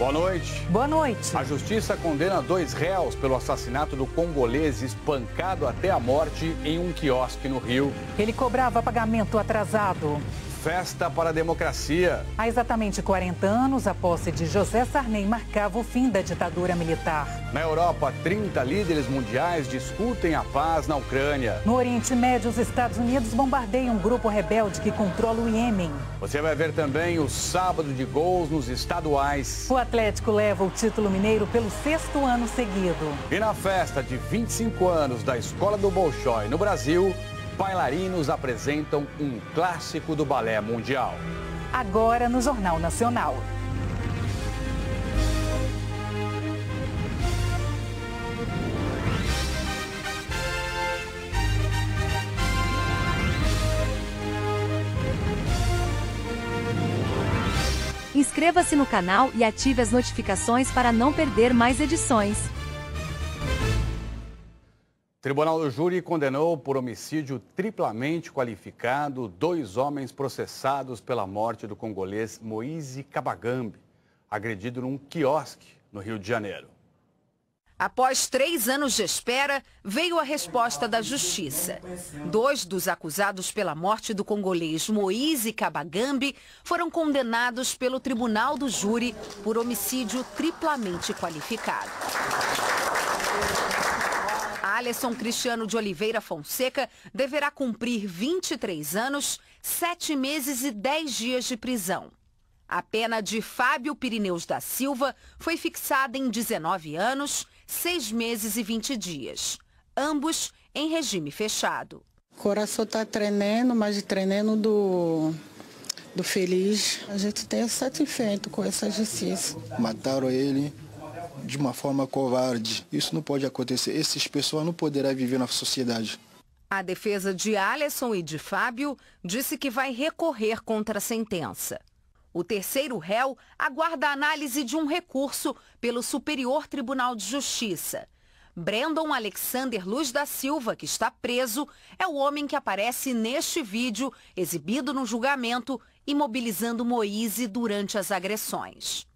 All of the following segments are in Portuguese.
Boa noite. Boa noite. A justiça condena 2 réus pelo assassinato do congolês espancado até a morte em um quiosque no Rio. Ele cobrava pagamento atrasado. Festa para a democracia. Há exatamente 40 anos, a posse de José Sarney marcava o fim da ditadura militar. Na Europa, 30 líderes mundiais discutem a paz na Ucrânia. No Oriente Médio, os Estados Unidos bombardeiam um grupo rebelde que controla o Iêmen. Você vai ver também o sábado de gols nos estaduais. O Atlético leva o título mineiro pelo 6º ano seguido. E na festa de 25 anos da Escola do Bolshoi no Brasil, bailarinos apresentam um clássico do balé mundial. Agora no Jornal Nacional. Inscreva-se no canal e ative as notificações para não perder mais edições. O Tribunal do Júri condenou por homicídio triplamente qualificado 2 homens processados pela morte do congolês Moise Kabagambe, agredido num quiosque no Rio de Janeiro. Após 3 anos de espera, veio a resposta da Justiça. 2 dos acusados pela morte do congolês Moise Kabagambe foram condenados pelo Tribunal do Júri por homicídio triplamente qualificado. Alisson Cristiano de Oliveira Fonseca deverá cumprir 23 anos, 7 meses e 10 dias de prisão. A pena de Fábio Pirineus da Silva foi fixada em 19 anos, 6 meses e 20 dias. Ambos em regime fechado. O coração está treinando, mas treinando do feliz. A gente tem satisfeito com essa justiça. Mataram ele de uma forma covarde. Isso não pode acontecer. Essas pessoas não poderão viver na sociedade. A defesa de Alisson e de Fábio disse que vai recorrer contra a sentença. O terceiro réu aguarda a análise de um recurso pelo Superior Tribunal de Justiça. Brandon Alexander Luz da Silva, que está preso, é o homem que aparece neste vídeo exibido no julgamento, imobilizando Moise durante as agressões.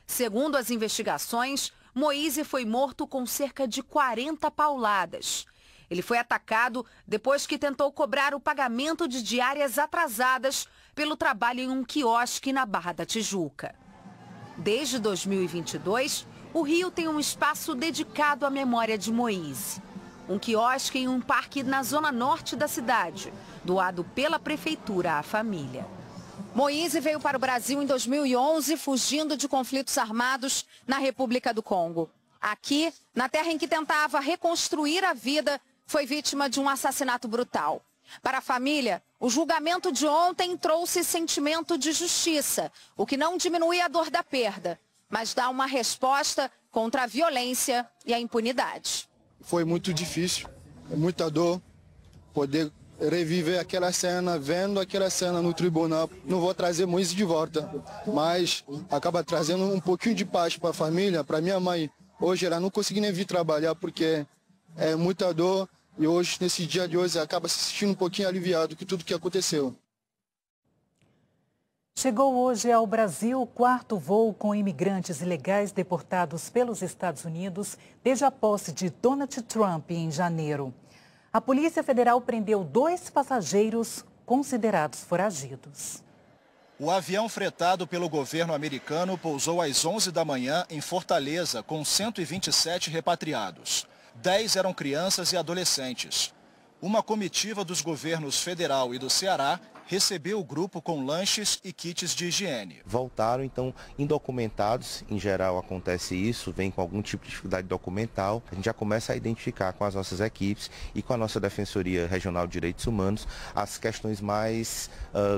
Segundo as investigações, Moise foi morto com cerca de 40 pauladas. Ele foi atacado depois que tentou cobrar o pagamento de diárias atrasadas pelo trabalho em um quiosque na Barra da Tijuca. Desde 2022, o Rio tem um espaço dedicado à memória de Moise. Um quiosque em um parque na zona norte da cidade, doado pela prefeitura à família. Moise veio para o Brasil em 2011, fugindo de conflitos armados na República do Congo. Aqui, na terra em que tentava reconstruir a vida, foi vítima de um assassinato brutal. Para a família, o julgamento de ontem trouxe sentimento de justiça, o que não diminui a dor da perda, mas dá uma resposta contra a violência e a impunidade. Foi muito difícil, muita dor, poder reviver aquela cena, vendo aquela cena no tribunal. Não vou trazer Moise de volta, mas acaba trazendo um pouquinho de paz para a família, para minha mãe. Hoje ela não conseguiu nem vir trabalhar porque é muita dor e hoje, nesse dia de hoje, acaba se sentindo um pouquinho aliviado com tudo que aconteceu. Chegou hoje ao Brasil o 4º voo com imigrantes ilegais deportados pelos Estados Unidos desde a posse de Donald Trump em janeiro. A Polícia Federal prendeu 2 passageiros considerados foragidos. O avião fretado pelo governo americano pousou às 11 da manhã em Fortaleza com 127 repatriados. 10 eram crianças e adolescentes. Uma comitiva dos governos federal e do Ceará recebeu o grupo com lanches e kits de higiene. Voltaram, então, indocumentados. Em geral acontece isso, vem com algum tipo de dificuldade documental. A gente já começa a identificar com as nossas equipes e com a nossa Defensoria Regional de Direitos Humanos as questões mais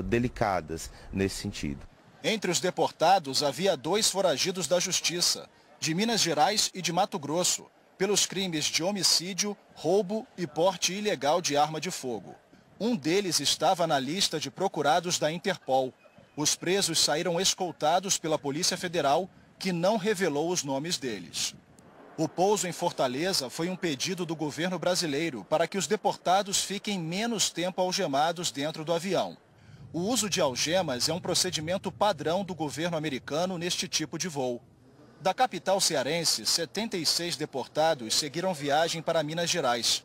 delicadas nesse sentido. Entre os deportados havia 2 foragidos da Justiça, de Minas Gerais e de Mato Grosso, pelos crimes de homicídio, roubo e porte ilegal de arma de fogo. Um deles estava na lista de procurados da Interpol. Os presos saíram escoltados pela Polícia Federal, que não revelou os nomes deles. O pouso em Fortaleza foi um pedido do governo brasileiro para que os deportados fiquem menos tempo algemados dentro do avião. O uso de algemas é um procedimento padrão do governo americano neste tipo de voo. Da capital cearense, 76 deportados seguiram viagem para Minas Gerais.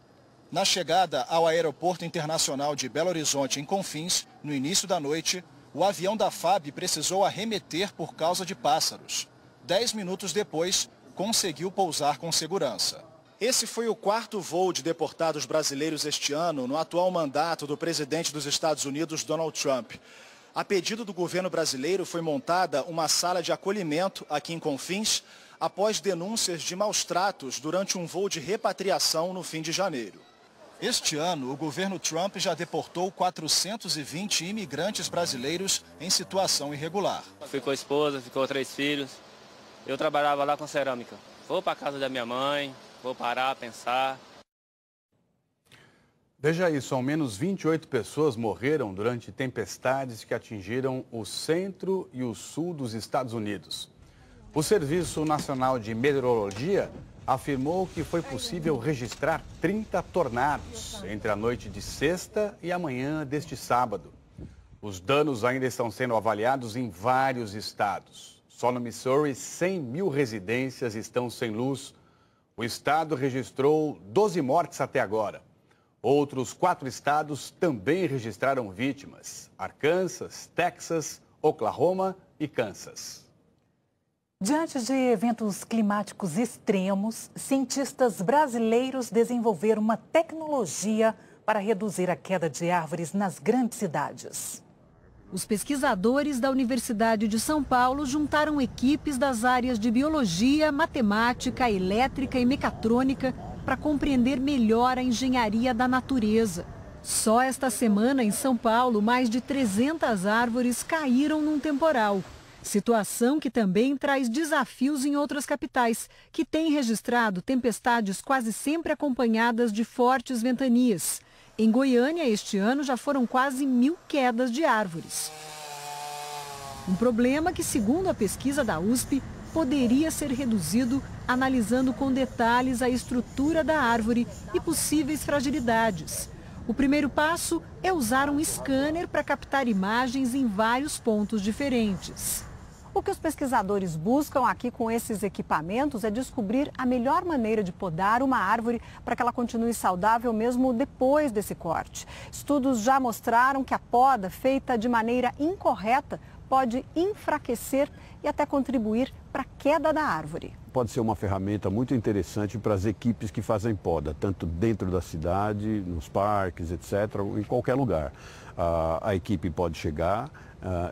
Na chegada ao Aeroporto Internacional de Belo Horizonte, em Confins, no início da noite, o avião da FAB precisou arremeter por causa de pássaros. 10 minutos depois, conseguiu pousar com segurança. Esse foi o 4º voo de deportados brasileiros este ano, no atual mandato do presidente dos Estados Unidos, Donald Trump. A pedido do governo brasileiro, foi montada uma sala de acolhimento aqui em Confins, após denúncias de maus-tratos durante um voo de repatriação no fim de janeiro. Este ano, o governo Trump já deportou 420 imigrantes brasileiros em situação irregular. Fui com a esposa, ficou 3 filhos. Eu trabalhava lá com cerâmica. Vou para a casa da minha mãe, vou parar, pensar. Veja isso, ao menos 28 pessoas morreram durante tempestades que atingiram o centro e o sul dos Estados Unidos. O Serviço Nacional de Meteorologia afirmou que foi possível registrar 30 tornados entre a noite de sexta e a manhã deste sábado. Os danos ainda estão sendo avaliados em vários estados. Só no Missouri, 100 mil residências estão sem luz. O estado registrou 12 mortes até agora. Outros 4 estados também registraram vítimas: Arkansas, Texas, Oklahoma e Kansas. Diante de eventos climáticos extremos, cientistas brasileiros desenvolveram uma tecnologia para reduzir a queda de árvores nas grandes cidades. Os pesquisadores da Universidade de São Paulo juntaram equipes das áreas de biologia, matemática, elétrica e mecatrônica para compreender melhor a engenharia da natureza. Só esta semana, em São Paulo, mais de 300 árvores caíram num temporal. Situação que também traz desafios em outras capitais, que têm registrado tempestades quase sempre acompanhadas de fortes ventanias. Em Goiânia, este ano, já foram quase 1000 quedas de árvores. Um problema que, segundo a pesquisa da USP, poderia ser reduzido analisando com detalhes a estrutura da árvore e possíveis fragilidades. O primeiro passo é usar um scanner para captar imagens em vários pontos diferentes. O que os pesquisadores buscam aqui com esses equipamentos é descobrir a melhor maneira de podar uma árvore para que ela continue saudável mesmo depois desse corte. Estudos já mostraram que a poda feita de maneira incorreta pode enfraquecer e até contribuir para a queda da árvore. Pode ser uma ferramenta muito interessante para as equipes que fazem poda, tanto dentro da cidade, nos parques, etc., ou em qualquer lugar. A equipe pode chegar,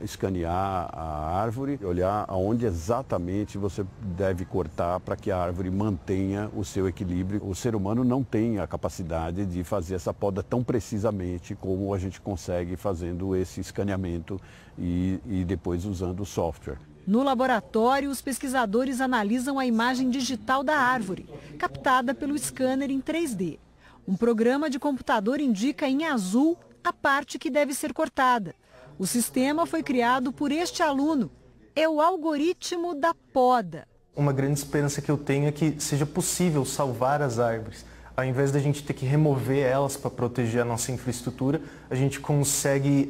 escanear a árvore, olhar aonde exatamente você deve cortar para que a árvore mantenha o seu equilíbrio. O ser humano não tem a capacidade de fazer essa poda tão precisamente como a gente consegue fazendo esse escaneamento e depois usando o software. No laboratório, os pesquisadores analisam a imagem digital da árvore, captada pelo scanner em 3D. Um programa de computador indica em azul a parte que deve ser cortada. O sistema foi criado por este aluno. É o algoritmo da poda. Uma grande esperança que eu tenho é que seja possível salvar as árvores. Ao invés da gente ter que remover elas para proteger a nossa infraestrutura, a gente consegue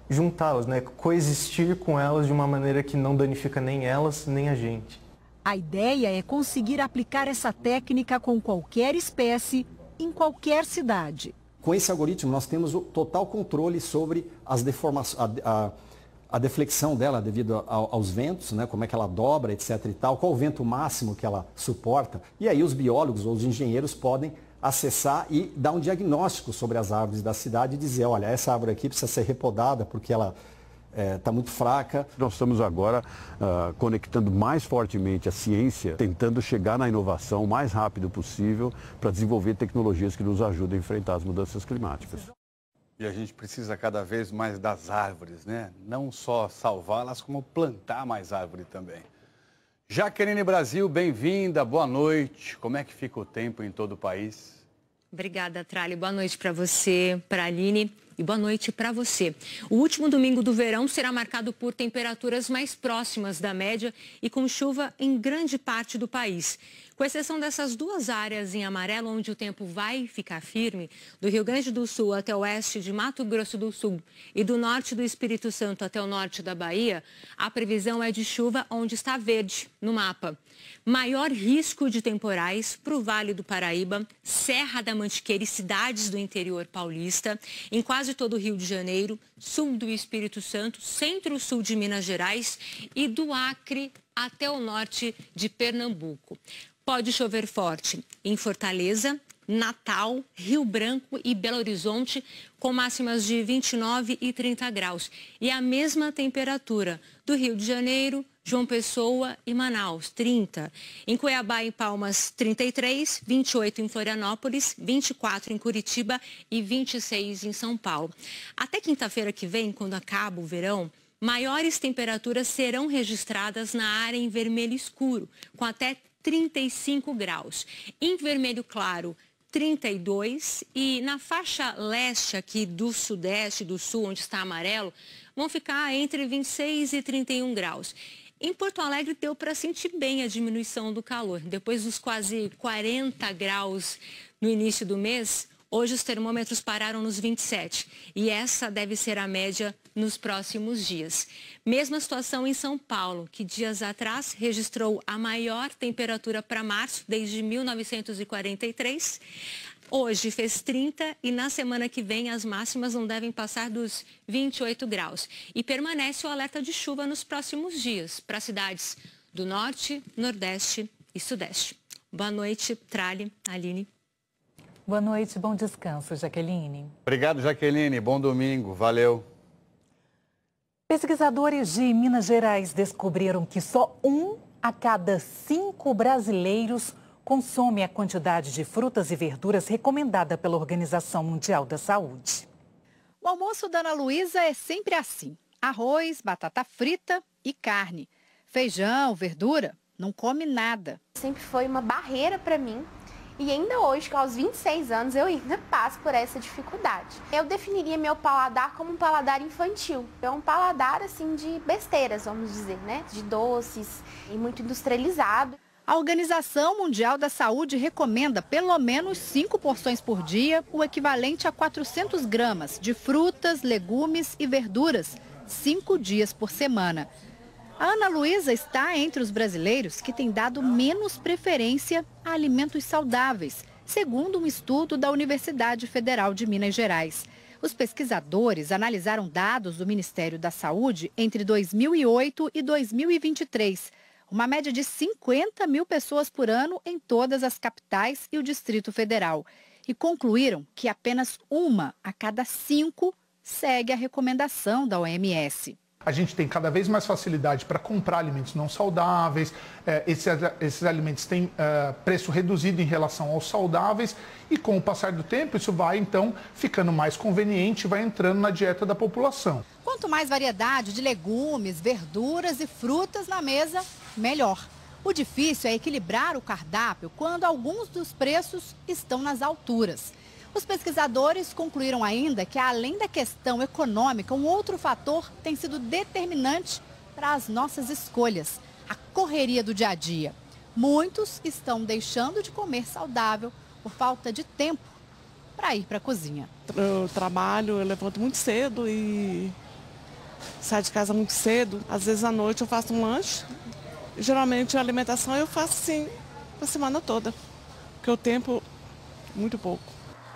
juntá-las, coexistir com elas de uma maneira que não danifica nem elas, nem a gente. A ideia é conseguir aplicar essa técnica com qualquer espécie, em qualquer cidade. Com esse algoritmo, nós temos o total controle sobre as deformações, a deflexão dela devido aos ventos, como é que ela dobra, etc. e tal, qual o vento máximo que ela suporta. E aí os biólogos ou os engenheiros podem acessar e dar um diagnóstico sobre as árvores da cidade e dizer, olha, essa árvore aqui precisa ser repodada porque ela está muito fraca. Nós estamos agora conectando mais fortemente a ciência, tentando chegar na inovação o mais rápido possível para desenvolver tecnologias que nos ajudem a enfrentar as mudanças climáticas. E a gente precisa cada vez mais das árvores, né? Não só salvá-las, como plantar mais árvore também. Jaqueline Brasil, bem-vinda, boa noite. Como é que fica o tempo em todo o país? Obrigada, Trali. Boa noite para você, para a Aline. e boa noite para você. O último domingo do verão será marcado por temperaturas mais próximas da média e com chuva em grande parte do país. Com exceção dessas duas áreas em amarelo, onde o tempo vai ficar firme, do Rio Grande do Sul até o oeste de Mato Grosso do Sul e do norte do Espírito Santo até o norte da Bahia, a previsão é de chuva onde está verde no mapa. Maior risco de temporais para o Vale do Paraíba, Serra da Mantiqueira e cidades do interior paulista, em quase todo o Rio de Janeiro, sul do Espírito Santo, centro-sul de Minas Gerais e do Acre até o norte de Pernambuco. Pode chover forte em Fortaleza, Natal, Rio Branco e Belo Horizonte, com máximas de 29 e 30 graus. E a mesma temperatura do Rio de Janeiro, João Pessoa e Manaus, 30. Em Cuiabá e Palmas, 33, 28 em Florianópolis, 24 em Curitiba e 26 em São Paulo. Até quinta-feira que vem, quando acaba o verão, maiores temperaturas serão registradas na área em vermelho escuro, com até 35 graus. Em vermelho claro, 32, e na faixa leste aqui do sudeste, do sul, onde está amarelo, vão ficar entre 26 e 31 graus. Em Porto Alegre deu para sentir bem a diminuição do calor. Depois dos quase 40 graus no início do mês, hoje os termômetros pararam nos 27 e essa deve ser a média nos próximos dias. Mesma situação em São Paulo, que dias atrás registrou a maior temperatura para março desde 1943. Hoje fez 30 e na semana que vem as máximas não devem passar dos 28 graus. E permanece o alerta de chuva nos próximos dias para cidades do norte, nordeste e sudeste. Boa noite, Trali, Aline. Boa noite, bom descanso, Jaqueline. Obrigado, Jaqueline. Bom domingo. Valeu. Pesquisadores de Minas Gerais descobriram que só 1 a cada 5 brasileiros consome a quantidade de frutas e verduras recomendada pela Organização Mundial da Saúde. O almoço da Ana Luísa é sempre assim: arroz, batata frita e carne. Feijão, verdura, não come nada. Sempre foi uma barreira para mim. E ainda hoje, aos 26 anos, eu ainda passo por essa dificuldade. Eu definiria meu paladar como um paladar infantil. É um paladar, assim, de besteiras, vamos dizer, né? De doces e muito industrializado. A Organização Mundial da Saúde recomenda pelo menos 5 porções por dia, o equivalente a 400 gramas de frutas, legumes e verduras, 5 dias por semana. A Ana Luísa está entre os brasileiros que têm dado menos preferência a alimentos saudáveis, segundo um estudo da Universidade Federal de Minas Gerais. Os pesquisadores analisaram dados do Ministério da Saúde entre 2008 e 2023, uma média de 50 mil pessoas por ano em todas as capitais e o Distrito Federal, e concluíram que apenas 1 a cada 5 segue a recomendação da OMS. A gente tem cada vez mais facilidade para comprar alimentos não saudáveis, esses alimentos têm preço reduzido em relação aos saudáveis e com o passar do tempo isso vai então ficando mais conveniente e vai entrando na dieta da população. Quanto mais variedade de legumes, verduras e frutas na mesa, melhor. O difícil é equilibrar o cardápio quando alguns dos preços estão nas alturas. Os pesquisadores concluíram ainda que, além da questão econômica, um outro fator tem sido determinante para as nossas escolhas: a correria do dia a dia. Muitos estão deixando de comer saudável por falta de tempo para ir para a cozinha. Eu trabalho, eu levanto muito cedo e saio de casa muito cedo. Às vezes à noite eu faço um lanche. Geralmente a alimentação eu faço assim a semana toda, porque o tempo muito pouco.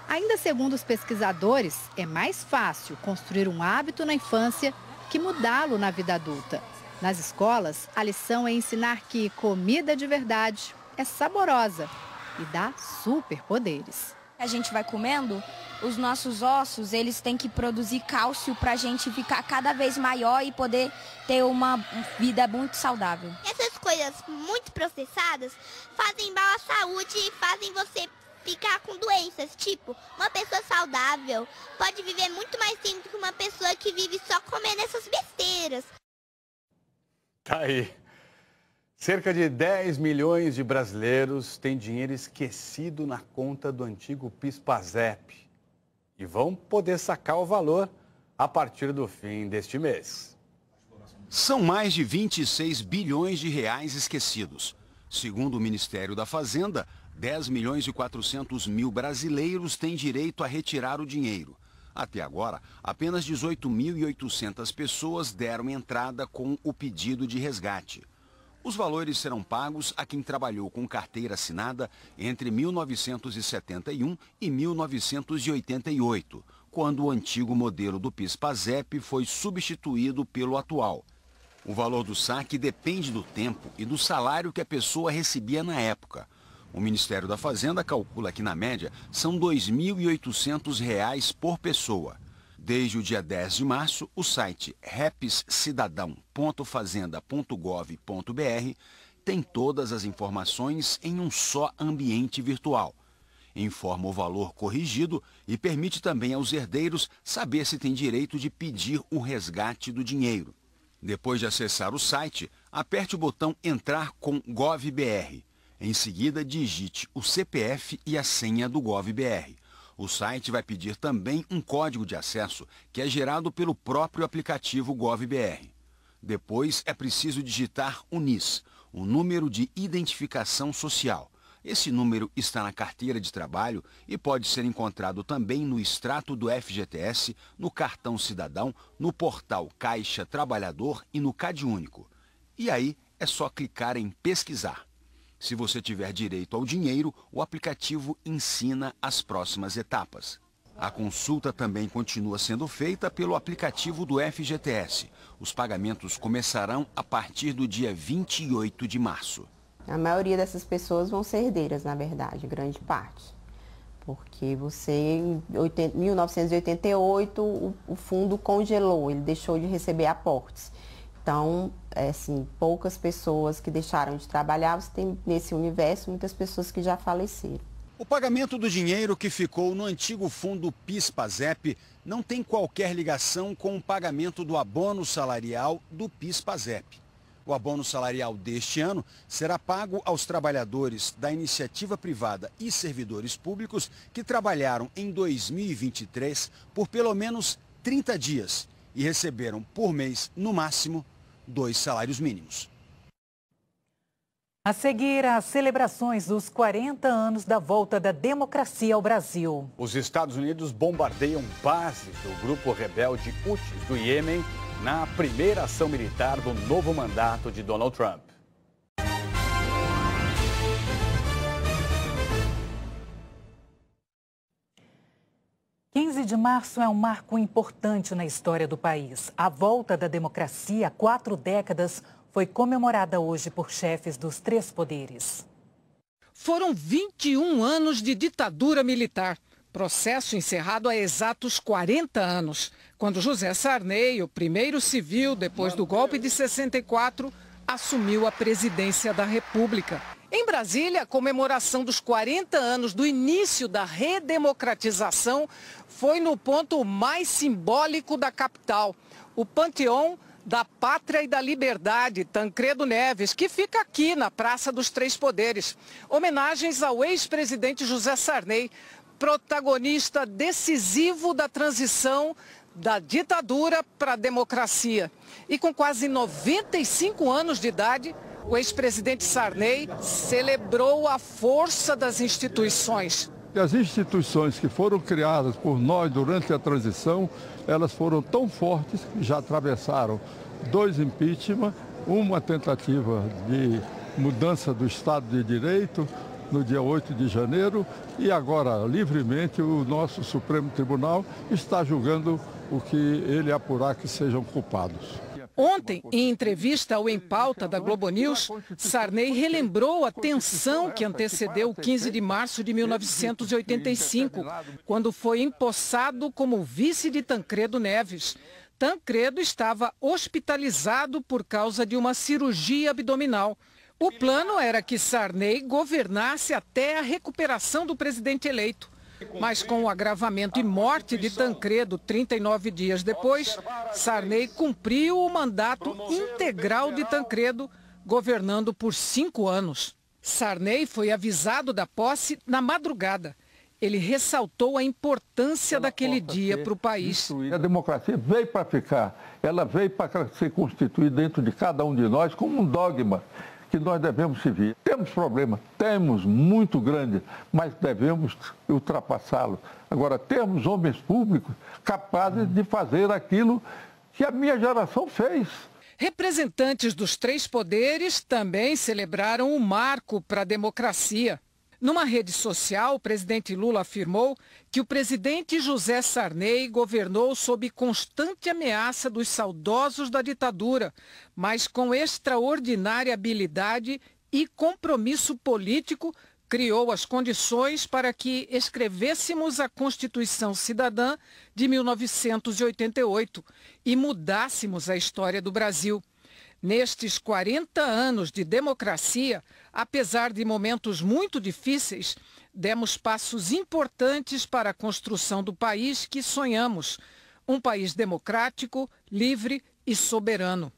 Ainda segundo os pesquisadores, é mais fácil construir um hábito na infância que mudá-lo na vida adulta. Nas escolas, a lição é ensinar que comida de verdade é saborosa e dá superpoderes. A gente vai comendo, os nossos ossos, eles têm que produzir cálcio para a gente ficar cada vez maior e poder ter uma vida muito saudável. Essas coisas muito processadas fazem mal à saúde e fazem você ficar com doenças, tipo, uma pessoa saudável pode viver muito mais tempo que uma pessoa que vive só comendo essas besteiras. Tá aí. Cerca de 10 milhões de brasileiros têm dinheiro esquecido na conta do antigo PIS/PASEP. e vão poder sacar o valor a partir do fim deste mês. São mais de 26 bilhões de reais esquecidos. Segundo o Ministério da Fazenda, 10 milhões e 400 mil brasileiros têm direito a retirar o dinheiro. Até agora, apenas 18.800 pessoas deram entrada com o pedido de resgate. Os valores serão pagos a quem trabalhou com carteira assinada entre 1971 e 1988, quando o antigo modelo do PIS/PASEP foi substituído pelo atual. O valor do saque depende do tempo e do salário que a pessoa recebia na época. O Ministério da Fazenda calcula que, na média, são R$ 2.800 por pessoa. Desde o dia 10 de março, o site repscidadão.fazenda.gov.br tem todas as informações em um só ambiente virtual. Informa o valor corrigido e permite também aos herdeiros saber se tem direito de pedir o resgate do dinheiro. Depois de acessar o site, aperte o botão Entrar com GovBR. Em seguida, digite o CPF e a senha do GovBR. O site vai pedir também um código de acesso que é gerado pelo próprio aplicativo GovBR. Depois é preciso digitar o NIS, o número de identificação social. Esse número está na carteira de trabalho e pode ser encontrado também no extrato do FGTS, no cartão cidadão, no portal Caixa Trabalhador e no CadÚnico. E aí é só clicar em pesquisar. Se você tiver direito ao dinheiro, o aplicativo ensina as próximas etapas. A consulta também continua sendo feita pelo aplicativo do FGTS. Os pagamentos começarão a partir do dia 28 de março. A maioria dessas pessoas vão ser herdeiras, na verdade, grande parte. Porque em 1988, o fundo congelou, ele deixou de receber aportes. Então, poucas pessoas que deixaram de trabalhar, você tem nesse universo muitas pessoas que já faleceram. O pagamento do dinheiro que ficou no antigo fundo PIS/PASEP não tem qualquer ligação com o pagamento do abono salarial do PIS/PASEP. O abono salarial deste ano será pago aos trabalhadores da iniciativa privada e servidores públicos que trabalharam em 2023 por pelo menos 30 dias e receberam por mês, no máximo, 2 salários mínimos. A seguir, as celebrações dos 40 anos da volta da democracia ao Brasil. Os Estados Unidos bombardeiam bases do grupo rebelde Houthis do Iêmen na primeira ação militar do novo mandato de Donald Trump. O 15 de março é um marco importante na história do país. A volta da democracia há 4 décadas foi comemorada hoje por chefes dos 3 poderes. Foram 21 anos de ditadura militar. Processo encerrado há exatos 40 anos, quando José Sarney, o primeiro civil depois do golpe de 64, assumiu a presidência da República. Em Brasília, a comemoração dos 40 anos do início da redemocratização foi no ponto mais simbólico da capital, o Panteão da Pátria e da Liberdade, Tancredo Neves, que fica aqui na Praça dos Três Poderes. Homenagens ao ex-presidente José Sarney, protagonista decisivo da transição da ditadura para a democracia. E com quase 95 anos de idade, o ex-presidente Sarney celebrou a força das instituições. As instituições que foram criadas por nós durante a transição, elas foram tão fortes que já atravessaram 2 impeachment, uma tentativa de mudança do Estado de Direito no dia 8 de janeiro e agora, livremente, o nosso Supremo Tribunal está julgando o que ele apurar que sejam culpados. Ontem, em entrevista ao Em Pauta da Globo News, Sarney relembrou a tensão que antecedeu o 15 de março de 1985, quando foi empossado como vice de Tancredo Neves. Tancredo estava hospitalizado por causa de uma cirurgia abdominal. O plano era que Sarney governasse até a recuperação do presidente eleito. Mas com o agravamento e morte de Tancredo 39 dias depois, Sarney cumpriu o mandato integral de Tancredo, governando por 5 anos. Sarney foi avisado da posse na madrugada. Ele ressaltou a importância daquele dia para o país. A democracia veio para ficar, ela veio para se constituir dentro de cada um de nós como um dogma que nós devemos seguir. Temos problema, temos muito grande, mas devemos ultrapassá-lo. Agora, temos homens públicos capazes de fazer aquilo que a minha geração fez. Representantes dos três poderes também celebraram o marco para a democracia. Numa rede social, o presidente Lula afirmou que o presidente José Sarney governou sob constante ameaça dos saudosos da ditadura, mas com extraordinária habilidade e compromisso político, criou as condições para que escrevêssemos a Constituição Cidadã de 1988 e mudássemos a história do Brasil. Nestes 40 anos de democracia, apesar de momentos muito difíceis, demos passos importantes para a construção do país que sonhamos, um país democrático, livre e soberano.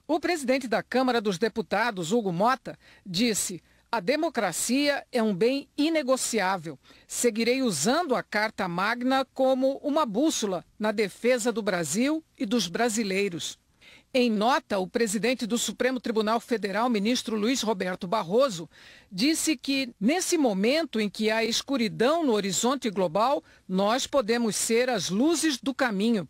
O presidente da Câmara dos Deputados, Hugo Mota, disse: a democracia é um bem inegociável. Seguirei usando a Carta Magna como uma bússola na defesa do Brasil e dos brasileiros. Em nota, o presidente do Supremo Tribunal Federal, ministro Luiz Roberto Barroso, disse que, nesse momento em que há escuridão no horizonte global, nós podemos ser as luzes do caminho.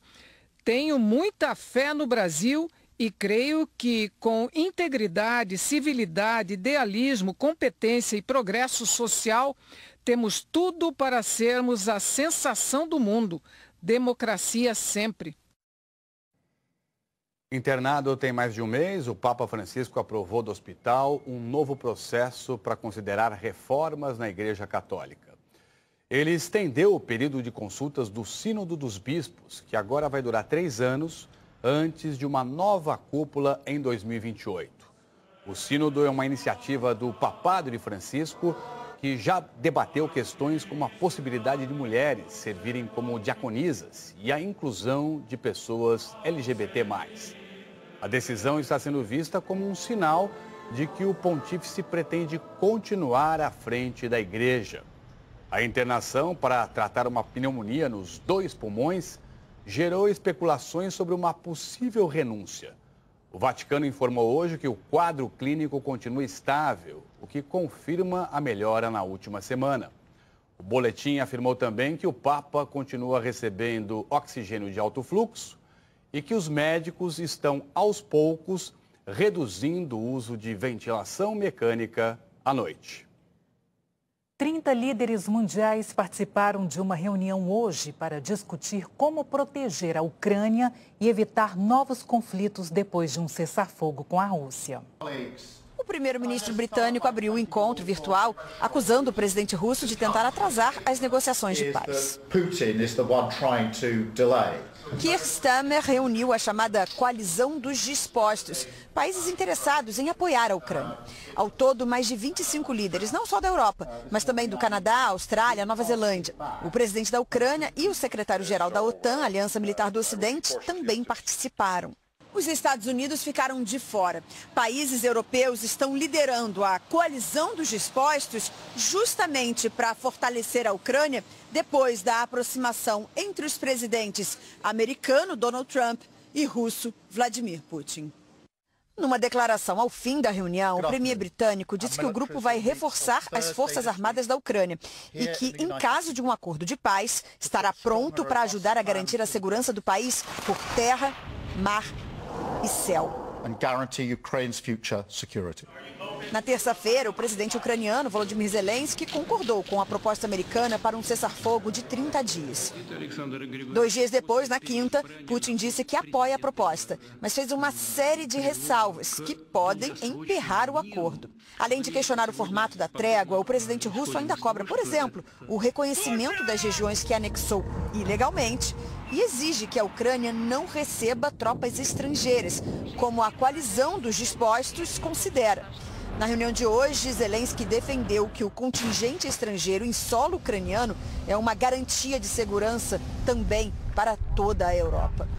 Tenho muita fé no Brasil e creio que, com integridade, civilidade, idealismo, competência e progresso social, temos tudo para sermos a sensação do mundo. Democracia sempre. Internado tem mais de um mês, o Papa Francisco aprovou do hospital um novo processo para considerar reformas na Igreja Católica. Ele estendeu o período de consultas do Sínodo dos Bispos, que agora vai durar 3 anos, antes de uma nova cúpula em 2028. O Sínodo é uma iniciativa do Papado de Francisco, que já debateu questões como a possibilidade de mulheres servirem como diaconisas e a inclusão de pessoas LGBT+. A decisão está sendo vista como um sinal de que o pontífice pretende continuar à frente da Igreja. A internação para tratar uma pneumonia nos 2 pulmões gerou especulações sobre uma possível renúncia. O Vaticano informou hoje que o quadro clínico continua estável, o que confirma a melhora na última semana. O boletim afirmou também que o Papa continua recebendo oxigênio de alto fluxo e que os médicos estão, aos poucos, reduzindo o uso de ventilação mecânica à noite. 30 líderes mundiais participaram de uma reunião hoje para discutir como proteger a Ucrânia e evitar novos conflitos depois de um cessar-fogo com a Rússia. O primeiro-ministro britânico abriu o encontro virtual, acusando o presidente russo de tentar atrasar as negociações de paz. Keir Starmer reuniu a chamada Coalizão dos Dispostos, países interessados em apoiar a Ucrânia. Ao todo, mais de 25 líderes, não só da Europa, mas também do Canadá, Austrália, Nova Zelândia. O presidente da Ucrânia e o secretário-geral da OTAN, Aliança Militar do Ocidente, também participaram. Os Estados Unidos ficaram de fora. Países europeus estão liderando a Coalizão dos Dispostos justamente para fortalecer a Ucrânia depois da aproximação entre os presidentes americano Donald Trump e russo Vladimir Putin. Numa declaração ao fim da reunião, o premier britânico disse que o grupo vai reforçar as forças armadas da Ucrânia e que, em caso de um acordo de paz, estará pronto para ajudar a garantir a segurança do país por terra, mar e céu. Na terça-feira, o presidente ucraniano Volodymyr Zelensky concordou com a proposta americana para um cessar-fogo de 30 dias. 2 dias depois, na quinta, Putin disse que apoia a proposta, mas fez uma série de ressalvas que podem emperrar o acordo. Além de questionar o formato da trégua, o presidente russo ainda cobra, por exemplo, o reconhecimento das regiões que anexou ilegalmente e exige que a Ucrânia não receba tropas estrangeiras, como a Coalizão dos Dispostos considera. Na reunião de hoje, Zelensky defendeu que o contingente estrangeiro em solo ucraniano é uma garantia de segurança também para toda a Europa.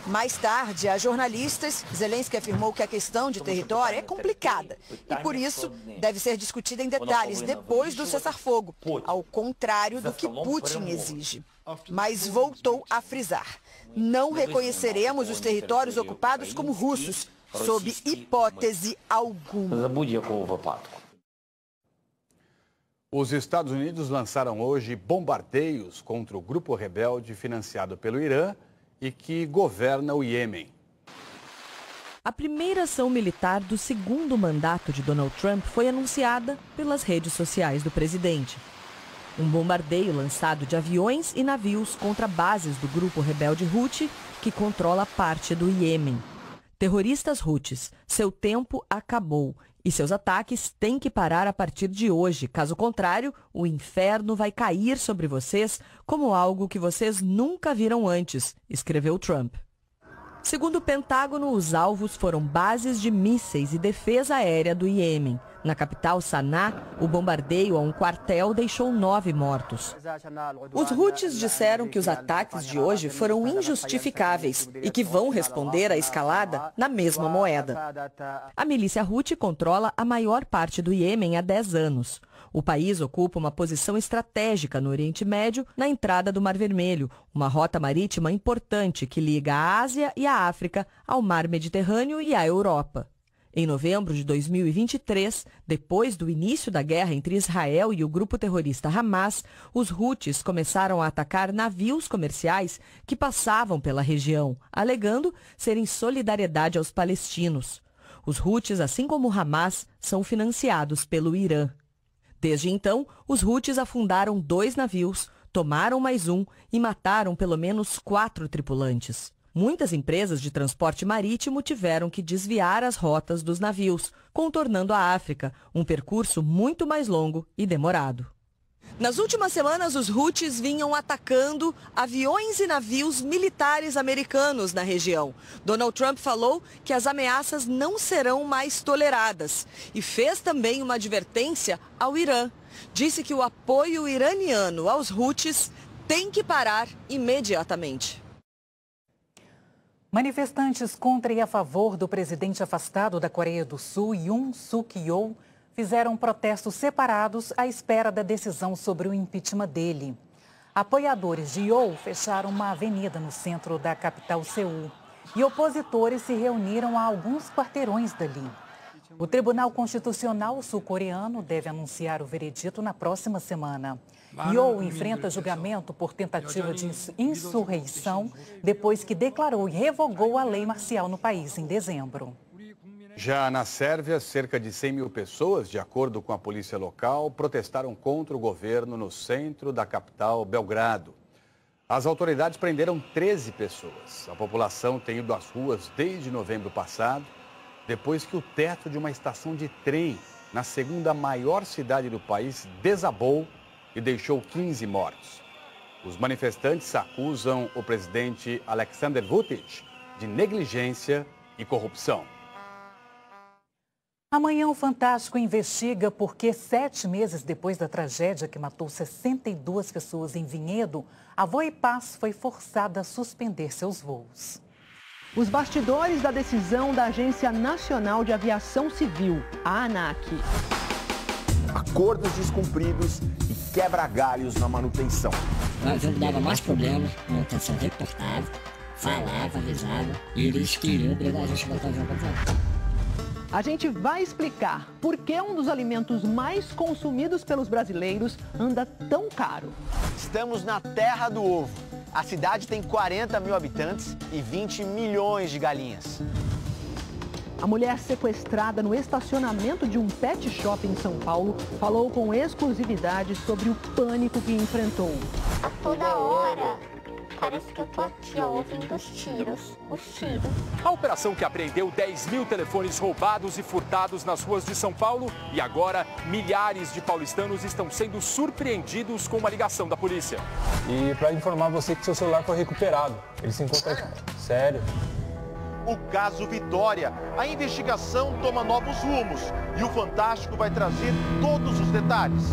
Mais tarde, a jornalistas, Zelensky afirmou que a questão de território é complicada e, por isso, deve ser discutida em detalhes depois do cessar-fogo, ao contrário do que Putin exige. Mas voltou a frisar: não reconheceremos os territórios ocupados como russos, sob hipótese alguma. Os Estados Unidos lançaram hoje bombardeios contra o grupo rebelde financiado pelo Irã e que governa o Iêmen. A primeira ação militar do segundo mandato de Donald Trump foi anunciada pelas redes sociais do presidente. Um bombardeio lançado de aviões e navios contra bases do grupo rebelde Houthi, que controla parte do Iêmen. Terroristas Houthis, seu tempo acabou e seus ataques têm que parar a partir de hoje. Caso contrário, o inferno vai cair sobre vocês como algo que vocês nunca viram antes, escreveu Trump. Segundo o Pentágono, os alvos foram bases de mísseis e defesa aérea do Iêmen. Na capital, Sanaa, o bombardeio a um quartel deixou 9 mortos. Os Houthis disseram que os ataques de hoje foram injustificáveis e que vão responder à escalada na mesma moeda. A milícia Houthi controla a maior parte do Iêmen há 10 anos. O país ocupa uma posição estratégica no Oriente Médio, na entrada do Mar Vermelho, uma rota marítima importante que liga a Ásia e a África ao Mar Mediterrâneo e à Europa. Em novembro de 2023, depois do início da guerra entre Israel e o grupo terrorista Hamas, os Houthis começaram a atacar navios comerciais que passavam pela região, alegando ser em solidariedade aos palestinos. Os Houthis, assim como o Hamas, são financiados pelo Irã. Desde então, os Houthis afundaram 2 navios, tomaram mais um e mataram pelo menos 4 tripulantes. Muitas empresas de transporte marítimo tiveram que desviar as rotas dos navios, contornando a África, um percurso muito mais longo e demorado. Nas últimas semanas, os Houthis vinham atacando aviões e navios militares americanos na região. Donald Trump falou que as ameaças não serão mais toleradas e fez também uma advertência ao Irã. Disse que o apoio iraniano aos Houthis tem que parar imediatamente. Manifestantes contra e a favor do presidente afastado da Coreia do Sul, Yoon Suk-yeol, fizeram protestos separados à espera da decisão sobre o impeachment dele. Apoiadores de Yeol fecharam uma avenida no centro da capital, Seul, e opositores se reuniram a alguns quarteirões dali. O Tribunal Constitucional sul-coreano deve anunciar o veredito na próxima semana. Yeol enfrenta julgamento por tentativa de insurreição depois que declarou e revogou a lei marcial no país em dezembro. Já na Sérvia, cerca de 100 mil pessoas, de acordo com a polícia local, protestaram contra o governo no centro da capital, Belgrado. As autoridades prenderam 13 pessoas. A população tem ido às ruas desde novembro passado, depois que o teto de uma estação de trem na segunda maior cidade do país desabou e deixou 15 mortos. Os manifestantes acusam o presidente Aleksandar Vučić de negligência e corrupção. Amanhã o Fantástico investiga por que 7 meses depois da tragédia que matou 62 pessoas em Vinhedo, a Voipaz foi forçada a suspender seus voos. Os bastidores da decisão da Agência Nacional de Aviação Civil, a ANAC. Acordos descumpridos e quebra-galhos na manutenção. O avião dava mais problemas, manutenção reportava, falava, avisava, e eles queriam obrigar a gente a botar o avião para voar. A gente vai explicar por que um dos alimentos mais consumidos pelos brasileiros anda tão caro. Estamos na terra do ovo. A cidade tem 40 mil habitantes e 20 milhões de galinhas. A mulher sequestrada no estacionamento de um pet shop em São Paulo falou com exclusividade sobre o pânico que enfrentou. Toda hora, parece que eu tô aqui ouvindo os tiros. A operação que apreendeu 10 mil telefones roubados e furtados nas ruas de São Paulo e agora milhares de paulistanos estão sendo surpreendidos com uma ligação da polícia. E para informar você que seu celular foi recuperado, ele se encontra aqui. Sério? O caso Vitória. A investigação toma novos rumos e o Fantástico vai trazer todos os detalhes.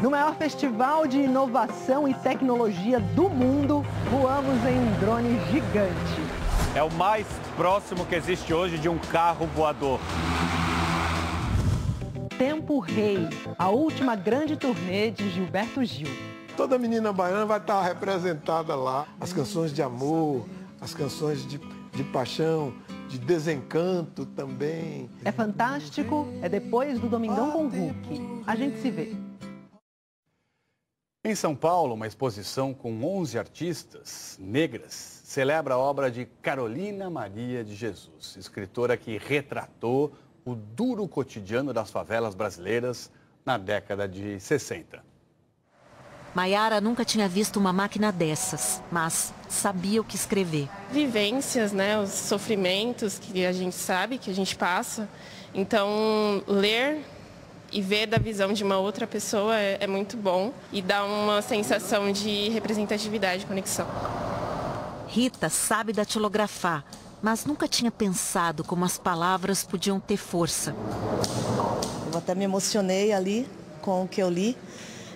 No maior festival de inovação e tecnologia do mundo, voamos em um drone gigante. É o mais próximo que existe hoje de um carro voador. Tempo Rei, a última grande turnê de Gilberto Gil. Toda menina baiana vai estar representada lá. As canções de amor, as canções de paixão, de desencanto também. É fantástico, é depois do Domingão com Hulk. A gente se vê. Em São Paulo, uma exposição com 11 artistas negras celebra a obra de Carolina Maria de Jesus, escritora que retratou o duro cotidiano das favelas brasileiras na década de 60. Maiara nunca tinha visto uma máquina dessas, mas sabia o que escrever. Vivências, né, os sofrimentos que a gente sabe, que a gente passa. Então, ler e ver da visão de uma outra pessoa é muito bom e dá uma sensação de representatividade e conexão. Rita sabe datilografar, mas nunca tinha pensado como as palavras podiam ter força. Eu até me emocionei ali com o que eu li.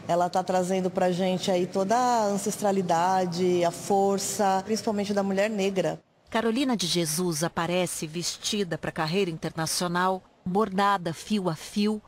Ela está trazendo para a gente aí toda a ancestralidade, a força, principalmente da mulher negra. Carolina de Jesus aparece vestida para a carreira internacional, bordada fio a fio,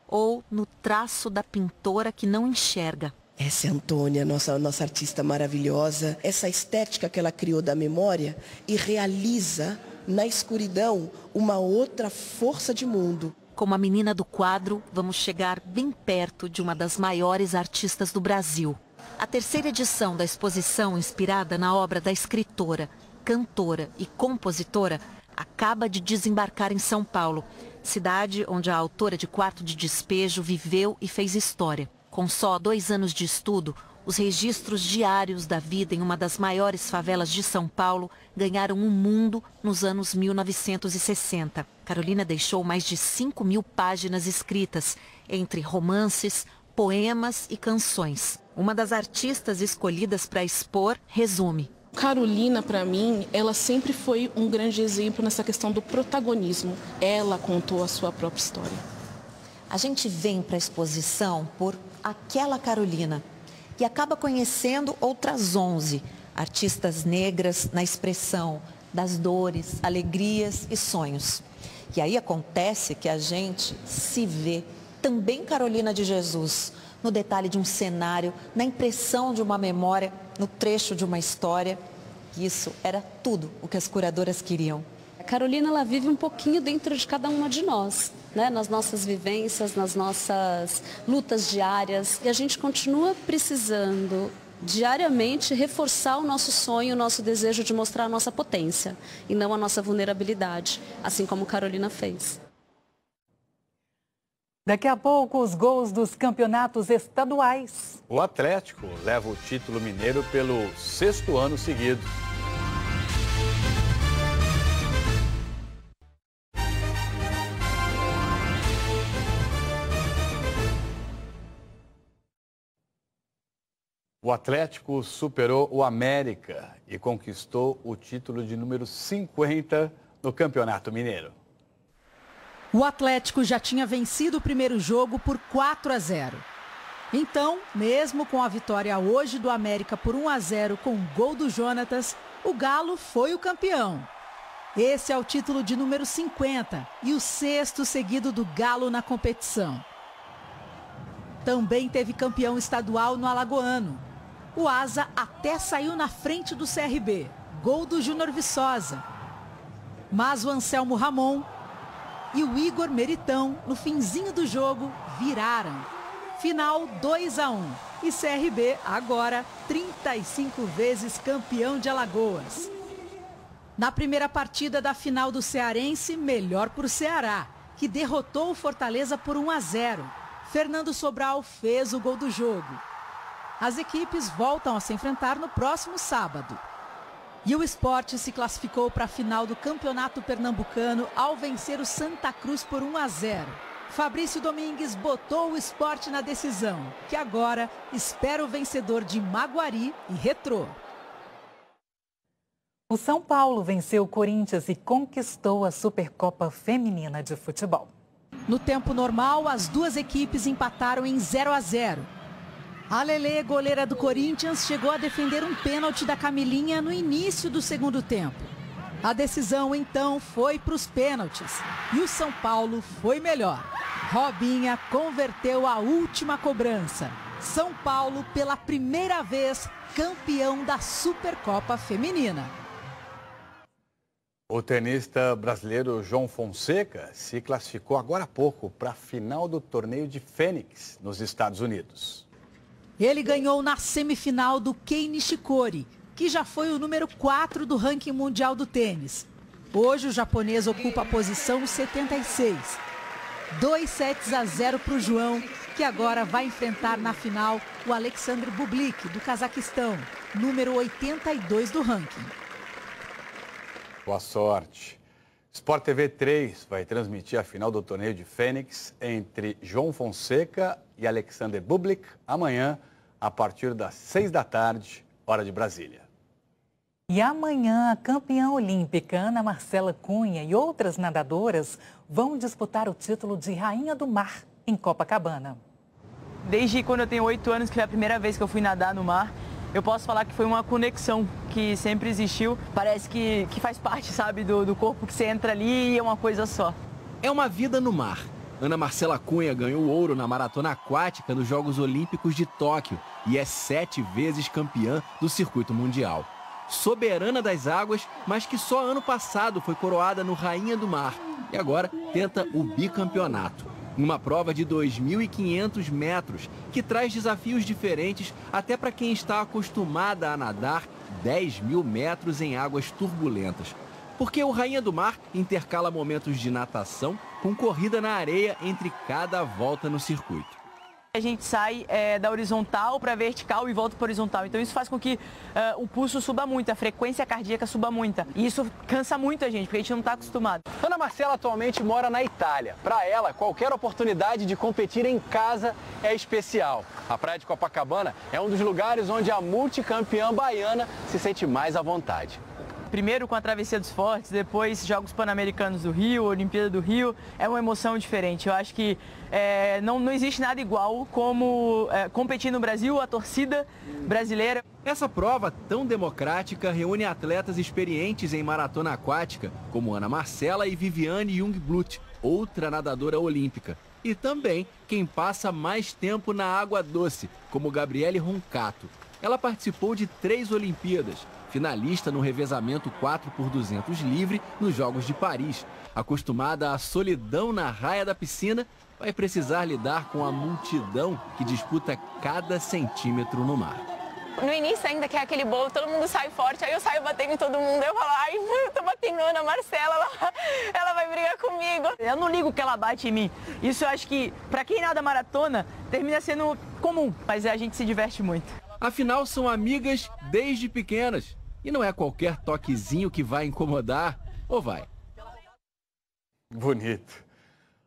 ou no traço da pintora que não enxerga. Essa é a Antônia, nossa artista maravilhosa. Essa estética que ela criou da memória e realiza na escuridão uma outra força de mundo. Como a menina do quadro, vamos chegar bem perto de uma das maiores artistas do Brasil. A terceira edição da exposição, inspirada na obra da escritora, cantora e compositora, acaba de desembarcar em São Paulo, cidade onde a autora de Quarto de Despejo viveu e fez história. Com só 2 anos de estudo, os registros diários da vida em uma das maiores favelas de São Paulo ganharam um mundo nos anos 1960. Carolina deixou mais de 5.000 páginas escritas, entre romances, poemas e canções. Uma das artistas escolhidas para expor resume. Carolina, para mim, ela sempre foi um grande exemplo nessa questão do protagonismo. Ela contou a sua própria história. A gente vem para a exposição por aquela Carolina e acaba conhecendo outras 11 artistas negras na expressão das dores, alegrias e sonhos. E aí acontece que a gente se vê também Carolina de Jesus, no detalhe de um cenário, na impressão de uma memória, no trecho de uma história. Isso era tudo o que as curadoras queriam. A Carolina, ela vive um pouquinho dentro de cada uma de nós, né? Nas nossas vivências, nas nossas lutas diárias. E a gente continua precisando diariamente reforçar o nosso sonho, o nosso desejo de mostrar a nossa potência e não a nossa vulnerabilidade, assim como Carolina fez. Daqui a pouco, os gols dos campeonatos estaduais. O Atlético leva o título mineiro pelo 6º ano seguido. O Atlético superou o América e conquistou o título de número 50 no Campeonato Mineiro. O Atlético já tinha vencido o primeiro jogo por 4-0. Então, mesmo com a vitória hoje do América por 1-0 com o gol do Jonatas, o Galo foi o campeão. Esse é o título de número 50 e o 6º seguido do Galo na competição. Também teve campeão estadual no Alagoano. O Asa até saiu na frente do CRB, gol do Júnior Viçosa. Mas o Anselmo Ramon e o Igor Meritão, no finzinho do jogo, viraram. Final 2-1. E CRB, agora, 35 vezes campeão de Alagoas. Na primeira partida da final do Cearense, melhor para o Ceará, que derrotou o Fortaleza por 1-0. Fernando Sobral fez o gol do jogo. As equipes voltam a se enfrentar no próximo sábado. E o Sport se classificou para a final do Campeonato Pernambucano ao vencer o Santa Cruz por 1-0. Fabrício Domingues botou o Sport na decisão, que agora espera o vencedor de Maguari e Retrô. O São Paulo venceu o Corinthians e conquistou a Supercopa Feminina de Futebol. No tempo normal, as duas equipes empataram em 0-0. A Lelê, goleira do Corinthians, chegou a defender um pênalti da Camilinha no início do segundo tempo. A decisão, então, foi para os pênaltis. E o São Paulo foi melhor. Robinha converteu a última cobrança. São Paulo, pela primeira vez, campeão da Supercopa Feminina. O tenista brasileiro João Fonseca se classificou agora há pouco para a final do torneio de Phoenix, nos Estados Unidos. Ele ganhou na semifinal do Kei Nishikori, que já foi o número 4 do ranking mundial do tênis. Hoje o japonês ocupa a posição 76. 2-0 para o João, que agora vai enfrentar na final o Alexander Bublik, do Cazaquistão, número 82 do ranking. Boa sorte. Sport TV 3 vai transmitir a final do torneio de Phoenix entre João Fonseca e Alexander Bublik amanhã, a partir das 6 da tarde, hora de Brasília. E amanhã, a campeã olímpica Ana Marcela Cunha e outras nadadoras vão disputar o título de Rainha do Mar em Copacabana. Desde quando eu tenho 8 anos, que foi a primeira vez que eu fui nadar no mar, eu posso falar que foi uma conexão que sempre existiu. Parece que faz parte, sabe, do corpo, que você entra ali e é uma coisa só. É uma vida no mar. Ana Marcela Cunha ganhou ouro na maratona aquática nos Jogos Olímpicos de Tóquio e é 7 vezes campeã do circuito mundial. Soberana das águas, mas que só ano passado foi coroada no Rainha do Mar e agora tenta o bicampeonato. Uma prova de 2.500 metros, que traz desafios diferentes até para quem está acostumada a nadar 10.000 metros em águas turbulentas. Porque o Rainha do Mar intercala momentos de natação com corrida na areia entre cada volta no circuito. A gente sai da horizontal para vertical e volta para horizontal. Então isso faz com que o pulso suba muito, a frequência cardíaca suba muito. E isso cansa muito a gente, porque a gente não está acostumado. Ana Marcela atualmente mora na Itália. Para ela, qualquer oportunidade de competir em casa é especial. A Praia de Copacabana é um dos lugares onde a multicampeã baiana se sente mais à vontade. Primeiro com a Travessia dos Fortes, depois Jogos Pan-Americanos do Rio, Olimpíada do Rio, é uma emoção diferente. Eu acho que não existe nada igual como competir no Brasil, a torcida brasileira. Essa prova tão democrática reúne atletas experientes em maratona aquática, como Ana Marcela e Viviane Jungblut, outra nadadora olímpica. E também quem passa mais tempo na água doce, como Gabriele Roncato. Ela participou de 3 Olimpíadas. Finalista no revezamento 4x200 livre nos Jogos de Paris. Acostumada à solidão na raia da piscina, vai precisar lidar com a multidão que disputa cada centímetro no mar. No início ainda, que é aquele bolo, todo mundo sai forte, aí eu saio batendo em todo mundo, eu falo, ai, eu tô batendo na Ana Marcela, ela vai brigar comigo. Eu não ligo que ela bate em mim. Isso eu acho que, pra quem nada maratona, termina sendo comum, mas a gente se diverte muito. Afinal, são amigas desde pequenas. E não é qualquer toquezinho que vai incomodar, ou vai? Bonito.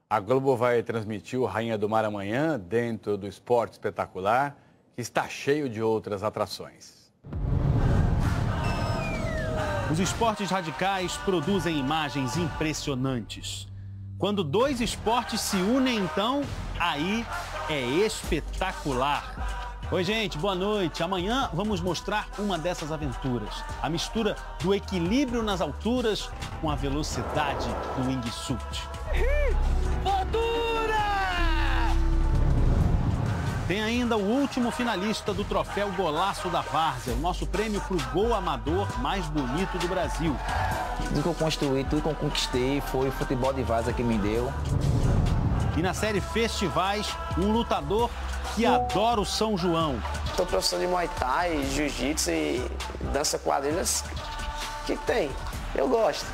A Globo vai transmitir o Rainha do Mar amanhã, dentro do Esporte Espetacular, que está cheio de outras atrações. Os esportes radicais produzem imagens impressionantes. Quando 2 esportes se unem, então, aí é espetacular. Oi, gente, boa noite. Amanhã vamos mostrar uma dessas aventuras. A mistura do equilíbrio nas alturas com a velocidade do wingsuit. Fortuna! Tem ainda o último finalista do troféu Golaço da Várzea, o nosso prêmio para o gol amador mais bonito do Brasil. Tudo que eu construí, tudo que eu conquistei foi o futebol de várzea que me deu. E na série Festivais, um lutador que adora o São João. Sou professor de Muay Thai, Jiu-Jitsu e dança quadrilhas. O que tem? Eu gosto.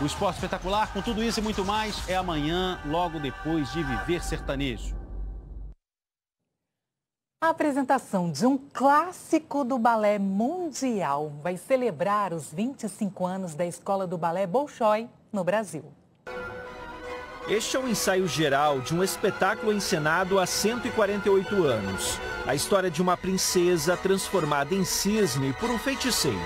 O Esporte Espetacular, com tudo isso e muito mais, é amanhã, logo depois de Viver Sertanejo. A apresentação de um clássico do balé mundial vai celebrar os 25 anos da Escola do Balé Bolshoi no Brasil. Este é o ensaio geral de um espetáculo encenado há 148 anos. A história de uma princesa transformada em cisne por um feiticeiro.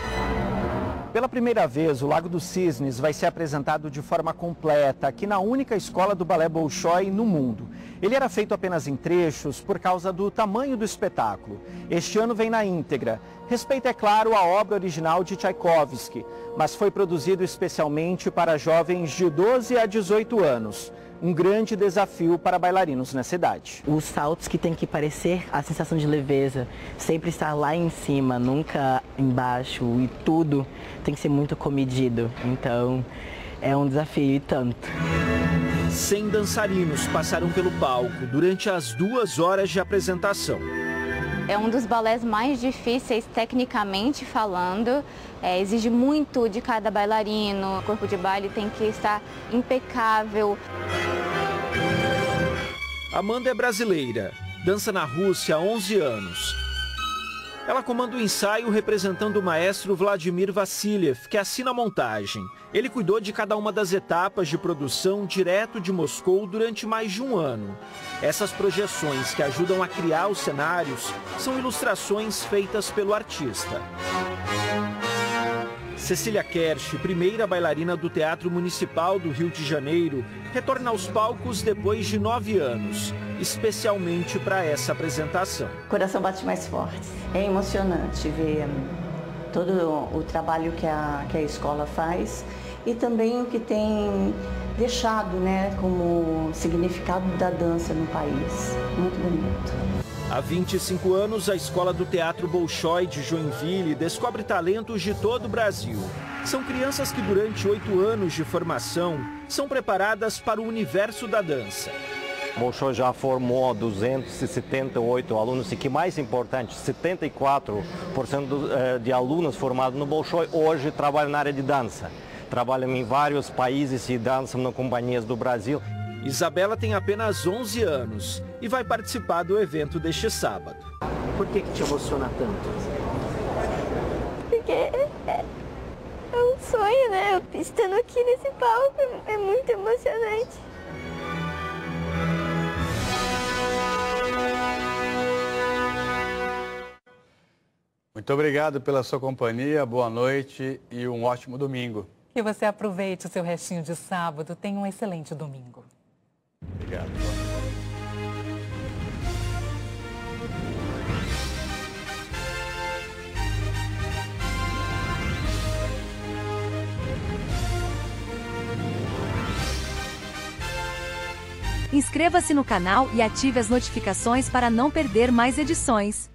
Pela primeira vez, o Lago dos Cisnes vai ser apresentado de forma completa aqui na única escola do balé Bolshoi no mundo. Ele era feito apenas em trechos por causa do tamanho do espetáculo. Este ano vem na íntegra. Respeita, é claro, a obra original de Tchaikovsky, mas foi produzido especialmente para jovens de 12 a 18 anos. Um grande desafio para bailarinos nessa idade. Os saltos que tem que parecer a sensação de leveza, sempre estar lá em cima, nunca embaixo, e tudo tem que ser muito comedido. Então, é um desafio e tanto. 100 dançarinos passaram pelo palco durante as 2 horas de apresentação. É um dos balés mais difíceis tecnicamente falando, exige muito de cada bailarino, o corpo de baile tem que estar impecável. Amanda é brasileira, dança na Rússia há 11 anos. Ela comanda o ensaio representando o maestro Vladimir Vassiliev, que assina a montagem. Ele cuidou de cada uma das etapas de produção direto de Moscou durante mais de 1 ano. Essas projeções que ajudam a criar os cenários são ilustrações feitas pelo artista. Cecília Kersh, primeira bailarina do Teatro Municipal do Rio de Janeiro, retorna aos palcos depois de 9 anos, especialmente para essa apresentação. O coração bate mais forte. É emocionante ver todo o trabalho que a escola faz e também o que tem deixado, como significado da dança no país. Muito bonito. Há 25 anos, a Escola do Teatro Bolshoi de Joinville descobre talentos de todo o Brasil. São crianças que durante 8 anos de formação são preparadas para o universo da dança. Bolshoi já formou 278 alunos e, que mais importante, 74% de alunos formados no Bolshoi hoje trabalham na área de dança. Trabalham em vários países e dançam nas companhias do Brasil. Isabela tem apenas 11 anos e vai participar do evento deste sábado. Por que te emociona tanto? Porque é um sonho, Eu estando aqui nesse palco é muito emocionante. Muito obrigado pela sua companhia, boa noite e um ótimo domingo. Que você aproveite o seu restinho de sábado, tenha um excelente domingo. Obrigado. Inscreva-se no canal e ative as notificações para não perder mais edições.